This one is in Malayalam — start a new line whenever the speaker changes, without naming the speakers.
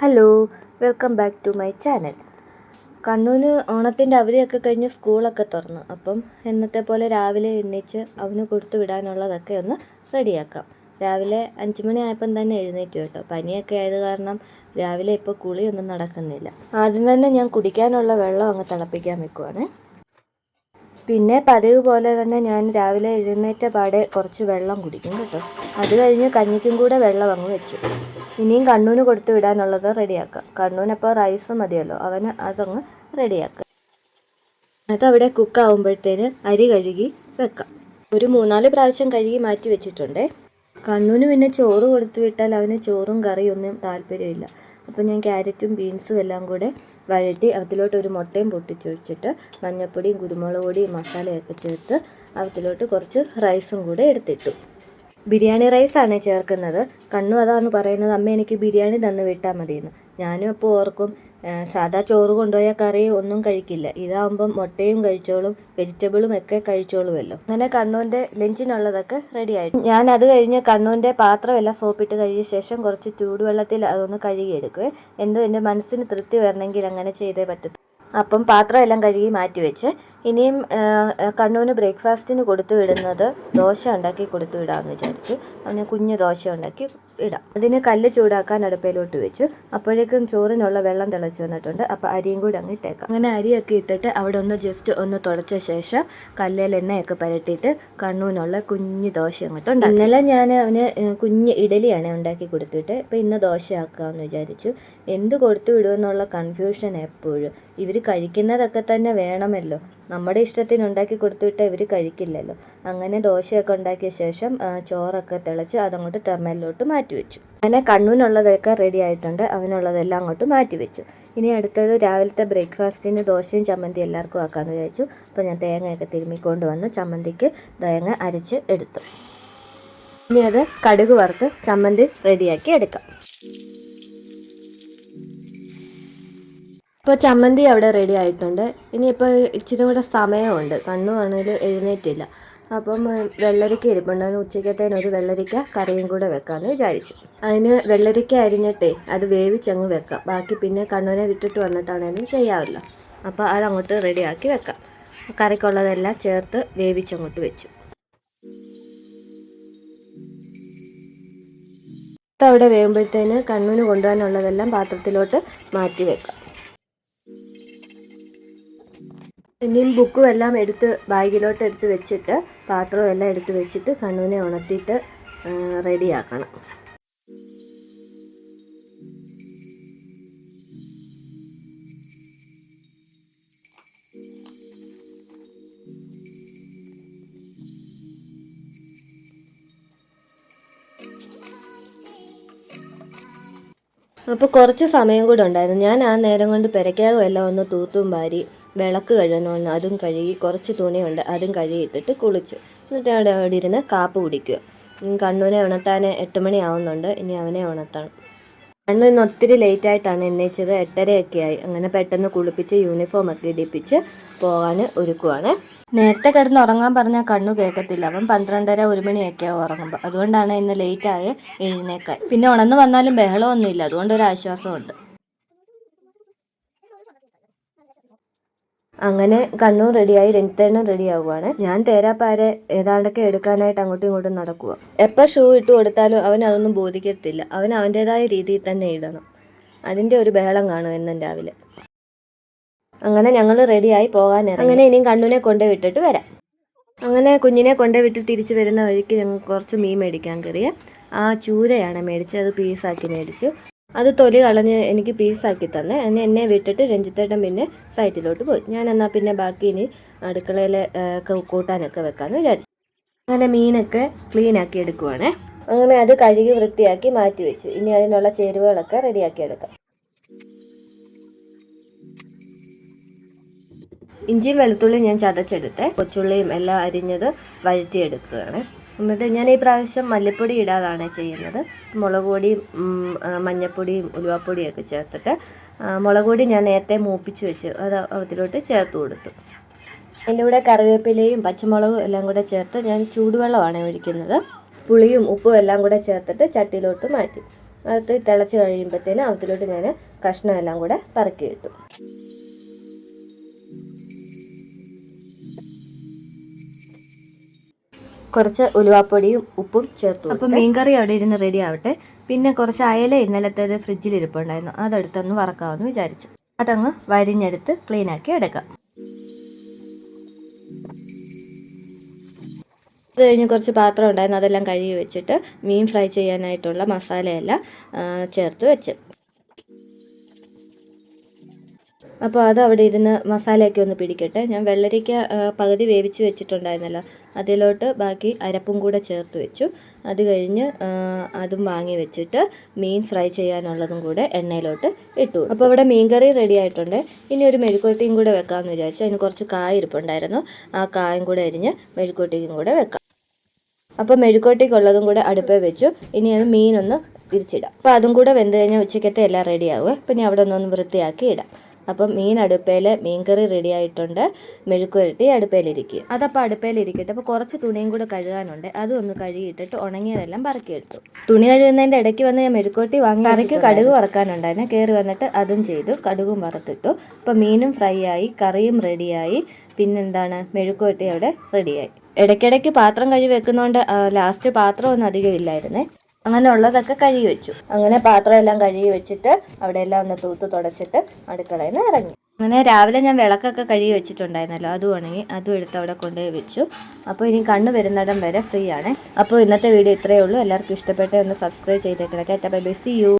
Hello, welcome back to my channel. കണ്ണൂന് ഓണത്തിൻ്റെ അവധിയൊക്കെ കഴിഞ്ഞ് സ്കൂളൊക്കെ തുറന്നു. അപ്പം എന്നത്തെ പോലെ രാവിലെ എഴുന്നേറ്റ് അവന് കൊടുത്തു വിടാനുള്ളതൊക്കെ ഒന്ന് റെഡിയാക്കാം. രാവിലെ 5 മണിയായപ്പം തന്നെ എഴുന്നേറ്റ് കേട്ടോ. പനിയൊക്കെ ആയത് കാരണം രാവിലെ ഇപ്പോൾ കുളിയൊന്നും നടക്കുന്നില്ല. ആദ്യം തന്നെ ഞാൻ കുടിക്കാനുള്ള വെള്ളം അങ്ങ് തിളപ്പിക്കാൻ വെക്കുവാണ്. പിന്നെ പതിവ് പോലെ തന്നെ ഞാൻ രാവിലെ എഴുന്നേറ്റ പാടെ കുറച്ച് വെള്ളം കുടിക്കും കേട്ടോ. അത് കഴിഞ്ഞ് കഞ്ഞിക്കും കൂടെ വെള്ളം അങ്ങ് വെച്ചു. ഇനിയും കണ്ണൂന് കൊടുത്തു വിടാനുള്ളത് റെഡിയാക്കാം. കണ്ണൂനപ്പോൾ റൈസ് മതിയല്ലോ, അവന് അതങ്ങ് റെഡിയാക്കാം. അതവിടെ കുക്കാവുമ്പോഴത്തേന് അരി കഴുകി വെക്കാം. ഒരു 3-4 പ്രാവശ്യം കഴുകി മാറ്റി വെച്ചിട്ടുണ്ടേ. കണ്ണൂന് പിന്നെ ചോറ് കൊടുത്തു വിട്ടാൽ അവന് ചോറും കറിയും ഒന്നും താല്പര്യമില്ല. അപ്പോൾ ഞാൻ ക്യാരറ്റും ബീൻസും എല്ലാം കൂടെ വഴറ്റി അതിലോട്ട് ഒരു മുട്ടയും പൊട്ടിച്ചൊഴിച്ചിട്ട് മഞ്ഞൾപ്പൊടിയും കുരുമുളക് പൊടിയും മസാലയൊക്കെ ചേർത്ത് അതിലോട്ട് കുറച്ച് റൈസും കൂടെ എടുത്തിട്ടു. ബിരിയാണി റൈസാണ് ചേർക്കുന്നത്. കണ്ണു അതാണ് പറയുന്നത്, അമ്മ എനിക്ക് ബിരിയാണി തന്നു വിട്ടാൽ മതിയെന്ന്. ഞാനും അപ്പോൾ ഓർക്കും, സാധാ ചോറ് കൊണ്ടുപോയാൽ കറി ഒന്നും കഴിക്കില്ല, ഇതാകുമ്പം മുട്ടയും കഴിച്ചോളും വെജിറ്റബിളും ഒക്കെ കഴിച്ചോളുമല്ലോ. അങ്ങനെ കണ്ണൂൻ്റെ ലഞ്ചിനുള്ളതൊക്കെ റെഡിയായിട്ട് ഞാൻ അത് കഴിഞ്ഞ് കണ്ണൂൻ്റെ പാത്രമെല്ലാം സോപ്പിട്ട് കഴുകിയ ശേഷം കുറച്ച് ചൂടുവെള്ളത്തിൽ അതൊന്ന് കഴുകിയെടുക്കുവേ. എൻ്റെ മനസ്സിന് തൃപ്തി വരണമെങ്കിൽ അങ്ങനെ ചെയ്തേ പറ്റൂ. അപ്പം പാത്രം എല്ലാം കഴുകി മാറ്റി വെച്ച് ഇനിയും കണ്ണൂന് ബ്രേക്ക്ഫാസ്റ്റിന് കൊടുത്തു വിടുന്നത് ദോശ ഉണ്ടാക്കി കൊടുത്തു വിടാമെന്ന് വിചാരിച്ചു. അവന് കുഞ്ഞ് ദോശ ഉണ്ടാക്കി ഇടാം. അതിന് കല്ല് ചൂടാക്കാൻ അടുപ്പയിലോട്ട് വെച്ചു. അപ്പോഴേക്കും ചോറിനുള്ള വെള്ളം തിളച്ച് വന്നിട്ടുണ്ട്. അപ്പോൾ അരിയും കൂടി അങ്ങ് ഇട്ടേക്കാം. അങ്ങനെ അരിയൊക്കെ ഇട്ടിട്ട് അവിടെ ജസ്റ്റ് ഒന്ന് തുടച്ച ശേഷം കല്ലിൽ എണ്ണയൊക്കെ പരട്ടിയിട്ട് കണ്ണൂനുള്ള കുഞ്ഞ് ദോശ അങ്ങോട്ട് ഉണ്ടാക്കി. ഇന്നലെ ഞാൻ അവന് കുഞ്ഞ് ഇഡലിയാണ് ഉണ്ടാക്കി കൊടുത്തിട്ട് ഇപ്പോൾ ഇന്ന് ദോശ ആക്കാമെന്ന് വിചാരിച്ചു. എന്ത് കൊടുത്തു വിടുമെന്നുള്ള കൺഫ്യൂഷൻ എപ്പോഴും. ഇവർ കഴിക്കുന്നതൊക്കെ തന്നെ വേണമല്ലോ. നമ്മുടെ ഇഷ്ടത്തിന് ഉണ്ടാക്കി കൊടുത്തുവിട്ടാൽ ഇവർ കഴിക്കില്ലല്ലോ. അങ്ങനെ ദോശയൊക്കെ ഉണ്ടാക്കിയ ശേഷം ചോറൊക്കെ തിളച്ച് അതങ്ങോട്ട് തെർമലിലോട്ട് മാറ്റി വെച്ചു. അങ്ങനെ കണ്ണൂനുള്ളതൊക്കെ റെഡി ആയിട്ടുണ്ട്. അവനുള്ളതെല്ലാം അങ്ങോട്ട് മാറ്റി വെച്ചു. ഇനി അടുത്തത് രാവിലത്തെ ബ്രേക്ക്ഫാസ്റ്റിന് ദോശയും ചമ്മന്തി എല്ലാവർക്കും ആക്കാമെന്ന് വിചാരിച്ചു. അപ്പോൾ ഞാൻ തേങ്ങയൊക്കെ തിരുമ്മിക്കൊണ്ട് വന്ന് ചമ്മന്തിക്ക് തേങ്ങ അരച്ച് എടുത്തു. ഇനി അത് കടുക് വറുത്ത് ചമ്മന്തി റെഡിയാക്കി എടുക്കാം. ഇപ്പോൾ ചമ്മന്തി അവിടെ റെഡി ആയിട്ടുണ്ട്. ഇനിയിപ്പോൾ ഇച്ചിരി കൂടെ സമയമുണ്ട്. കണ്ണു ആണെങ്കിലും എഴുന്നേറ്റില്ല. അപ്പം വെള്ളരിക്ക ഇരിപ്പുണ്ട്. അതിന് ഉച്ചക്കത്തേന് ഒരു വെള്ളരിക്ക കറിയും കൂടെ വെക്കാമെന്ന് വിചാരിച്ചു. അതിന് വെള്ളരിക്ക അരിഞ്ഞിട്ടേ അത് വേവിച്ചങ്ങ് വെക്കാം. ബാക്കി പിന്നെ കണ്ണുവിനെ വിട്ടിട്ട് വന്നിട്ടാണേലും ചെയ്യാമല്ലോ. അപ്പോൾ അതങ്ങോട്ട് റെഡിയാക്കി വെക്കാം. കറിക്കുള്ളതെല്ലാം ചേർത്ത് വേവിച്ചങ്ങോട്ട് വെച്ചു. അവിടെ വേകുമ്പോഴത്തേന് കണ്ണുവിന് കൊണ്ടുപോകാനുള്ളതെല്ലാം പാത്രത്തിലോട്ട് മാറ്റി വെക്കാം. ഇനിയും ബുക്കും എല്ലാം എടുത്ത് ബാഗിലോട്ട് എടുത്ത് വെച്ചിട്ട് പാത്രവും എല്ലാം എടുത്ത് വെച്ചിട്ട് കണ്ണുവിനെ ഉണർത്തിയിട്ട് റെഡിയാക്കണം. അപ്പോൾ കുറച്ച് സമയം കൂടെ ഉണ്ടായിരുന്നു. ഞാൻ ആ നേരം കൊണ്ട് പെരയ്ക്കകം എല്ലാം ഒന്ന് തൂത്തും വാരി വിളക്ക് കഴുകണമെന്ന് അതും കഴുകി കുറച്ച് തുണിയുണ്ട് അതും കഴുകിയിട്ടിട്ട് കുളിച്ചു. എന്നിട്ട് അവിടെ ഇരുന്ന് കാപ്പ് കുടിക്കുക. കണ്ണൂനെ ഉണർത്താൻ 8 മണി ആവുന്നുണ്ട്. ഇനി അവനെ ഉണർത്തണം. കണ്ണു ഇന്ന് ഒത്തിരി ലേറ്റായിട്ടാണ് എണ്ണീച്ചത്. 8:30 ആയി. അങ്ങനെ പെട്ടെന്ന് കുളിപ്പിച്ച് യൂണിഫോമൊക്കെ ഇടിപ്പിച്ച് പോകാൻ ഒരുക്കുവാണ്. നേരത്തെ കിടന്ന് ഉറങ്ങാൻ പറഞ്ഞാൽ കണ്ണു കേൾക്കത്തില്ല. അവൻ 12:30-1 മണിയൊക്കെ ആവും ഉറങ്ങുമ്പോൾ. അതുകൊണ്ടാണ് ഇന്ന് ലേറ്റായി എഴുന്നേക്കാൻ. പിന്നെ ഉണർന്നു വന്നാലും ബഹളമൊന്നുമില്ല, അതുകൊണ്ടൊരു ആശ്വാസമുണ്ട്. അങ്ങനെ കണ്ണൂർ റെഡിയായി, രഞ്ജിത്തേണ്ണും റെഡിയാകുവാണ്. ഞാൻ തേരാപ്പാരെ ഏതാണ്ടൊക്കെ എടുക്കാനായിട്ട് അങ്ങോട്ടും ഇങ്ങോട്ടും നടക്കുക. എപ്പോൾ ഷൂ ഇട്ട് കൊടുത്താലും അവൻ അതൊന്നും ബോധിക്കത്തില്ല. അവൻ അവൻ്റേതായ രീതിയിൽ തന്നെ ഇടണം. അതിൻ്റെ ഒരു ബഹളം കാണും എന്നും രാവിലെ. അങ്ങനെ ഞങ്ങൾ റെഡിയായി പോകാൻ ഇറങ്ങി. അങ്ങനെ ഇനിയും കണ്ണുവിനെ കൊണ്ടുപോയി വിട്ടിട്ട് വരാം. അങ്ങനെ കുഞ്ഞിനെ കൊണ്ടുപോയി വിട്ട് തിരിച്ച് വരുന്ന വഴിക്ക് ഞങ്ങൾ കുറച്ച് മീൻ മേടിക്കാൻ കയറിയ. ആ ചൂരയാണ് മേടിച്ചത്. അത് പീസാക്കി മേടിച്ചു. അത് തൊലി കളഞ്ഞ് എനിക്ക് പീസാക്കി തന്നെ. എന്നെ വിട്ടിട്ട് രഞ്ജിത്തേട്ടൻ പിന്നെ സൈറ്റിലോട്ട് പോയി. ഞാൻ എന്നാൽ പിന്നെ ബാക്കി ഇനി അടുക്കളയിൽ കൂട്ടാനൊക്കെ വെക്കാമെന്ന് വിചാരിച്ചു. അങ്ങനെ മീനൊക്കെ ക്ലീനാക്കി എടുക്കുവാണേ. അങ്ങനെ അത് കഴുകി വൃത്തിയാക്കി മാറ്റി വെച്ചു. ഇനി അതിനുള്ള ചേരുവകളൊക്കെ റെഡിയാക്കി എടുക്കാം. ഇഞ്ചിയും വെളുത്തുള്ളിയും ഞാൻ ചതച്ചെടുത്ത് കൊച്ചുള്ളിയും എല്ലാം അരിഞ്ഞത് വഴറ്റിയെടുക്കുകയാണ്. എന്നിട്ട് ഞാൻ ഈ പ്രാവശ്യം മല്ലിപ്പൊടി ഇടാതാണ് ചെയ്യുന്നത്. മുളക് പൊടിയും മഞ്ഞൾപ്പൊടിയും ഉലുവാപ്പൊടിയൊക്കെ ചേർത്തിട്ട് മുളക് പൊടി ഞാൻ നേരത്തെ മൂപ്പിച്ച് വെച്ച് അത് അതിലോട്ട് ചേർത്ത് കൊടുത്തു. അതിൻ്റെ കൂടെ കറിവേപ്പിലയും പച്ചമുളകും എല്ലാം കൂടെ ചേർത്ത് ഞാൻ ചൂടുവെള്ളമാണ് ഒഴിക്കുന്നത്. പുളിയും ഉപ്പും എല്ലാം കൂടെ ചേർത്തിട്ട് ചട്ടിയിലോട്ട് മാറ്റി. അത് തിളച്ച് കഴിയുമ്പോഴത്തേനും അതിലോട്ട് ഞാൻ കഷ്ണമെല്ലാം കൂടെ പറക്കിയിട്ടു. കുറച്ച് ഉലുവാപ്പൊടിയും ഉപ്പും ചേർത്തു. അപ്പം മീൻകറി അവിടെ ഇരുന്ന് റെഡി ആവട്ടെ. പിന്നെ കുറച്ച് അയല ഇന്നലത്തേത് ഫ്രിഡ്ജിൽ ഇരിപ്പുണ്ടായിരുന്നു, അതെടുത്തൊന്ന് വറക്കാമെന്ന് വിചാരിച്ചു. അതങ്ങ് വരിഞ്ഞെടുത്ത് ക്ലീനാക്കി എടുക്കാം. അത് കഴിഞ്ഞ് കുറച്ച് പാത്രം ഉണ്ടായിരുന്നു, അതെല്ലാം കഴുകി വെച്ചിട്ട് മീൻ ഫ്രൈ ചെയ്യാനായിട്ടുള്ള മസാലയെല്ലാം ചേർത്ത് വെച്ച്. അപ്പോൾ അത് അവിടെ ഇരുന്ന് മസാലയൊക്കെ ഒന്ന് പിടിക്കട്ടെ. ഞാൻ വെള്ളരിക്ക പകുതി വേവിച്ച് വെച്ചിട്ടുണ്ടായിരുന്നല്ലോ, അതിലോട്ട് ബാക്കി അരപ്പും കൂടെ ചേർത്ത് വെച്ചു. അത് കഴിഞ്ഞ് അതും വാങ്ങി വെച്ചിട്ട് മീൻ ഫ്രൈ ചെയ്യാനുള്ളതും കൂടെ എണ്ണയിലോട്ട് ഇട്ടു. അപ്പോൾ ഇവിടെ മീൻകറി റെഡി ആയിട്ടുണ്ട്. ഇനി ഒരു മെഴുക്കുവരട്ടിയും കൂടെ വെക്കാമെന്ന് വിചാരിച്ചു. അതിന് കുറച്ച് കായ ഇരിപ്പുണ്ടായിരുന്നു, ആ കായും കൂടെ അരിഞ്ഞ് മെഴുക്കുവരട്ടിക്കും കൂടെ വെക്കാം. അപ്പോൾ മെഴുക്കുവരട്ടിക്കുള്ളതും കൂടെ അടുപ്പിൽ വെച്ചു. ഇനി അത് മീനൊന്ന് തിരിച്ചിടാം. അപ്പോൾ അതും കൂടെ വെന്ത് കഴിഞ്ഞാൽ ഉച്ചക്കത്തെ എല്ലാം റെഡിയാവുക. പിന്നെ അവിടെ ഒന്നൊന്ന് വൃത്തിയാക്കി ഇടാം. അപ്പം മീൻ അടുപ്പയിൽ മീൻകറി റെഡി ആയിട്ടുണ്ട്, മെഴുക്കുവരട്ടി അടുപ്പയിലിരിക്കുക. അതപ്പോൾ അടുപ്പയിലിരിക്കട്ടെ. അപ്പോൾ കുറച്ച് തുണിയും കൂടെ കഴുകാനുണ്ട്, അതും ഒന്ന് കഴുകിയിട്ടിട്ട് ഉണങ്ങിയതെല്ലാം പറക്കിയെടുത്തു. തുണി കഴുകുന്നതിൻ്റെ ഇടയ്ക്ക് വന്ന് ഞാൻ മെഴുക്കുവരട്ടി വാങ്ങി. കറിക്ക് കടുക് വറക്കാനുണ്ടായിരുന്നു, കയറി വന്നിട്ട് അതും ചെയ്തു, കടുകും വറുത്തിട്ടു. അപ്പോൾ മീനും ഫ്രൈ ആയി, കറിയും റെഡിയായി. പിന്നെന്താണ്, മെഴുക്കുവരട്ടി അവിടെ റെഡിയായി. ഇടയ്ക്കിടയ്ക്ക് പാത്രം കഴുകി വെക്കുന്നതുകൊണ്ട് ലാസ്റ്റ് പാത്രമൊന്നും അധികം ഇല്ലായിരുന്നേ. അങ്ങനെ ഉള്ളതൊക്കെ കഴുകി വെച്ചു. അങ്ങനെ പാത്രം എല്ലാം കഴുകി വെച്ചിട്ട് അവിടെ എല്ലാം ഒന്ന് തൂത്ത് തുടച്ചിട്ട് അടുക്കളയിൽ നിന്ന് ഇറങ്ങി. അങ്ങനെ രാവിലെ ഞാൻ വിളക്കൊക്കെ കഴുകി വെച്ചിട്ടുണ്ടായിരുന്നല്ലോ, അതും ഉണങ്ങി, അതും എടുത്ത് അവിടെ കൊണ്ടുപോയി വെച്ചു. അപ്പോൾ ഇനി കണ്ണ് വരുന്നിടം വരെ ഫ്രീ ആണ്. അപ്പോൾ ഇന്നത്തെ വീഡിയോ ഇത്രയേ ഉള്ളൂ. എല്ലാവർക്കും ഇഷ്ടപ്പെട്ടേ ഒന്ന് സബ്സ്ക്രൈബ് ചെയ്തേക്കണം. Tata bye bye, see U.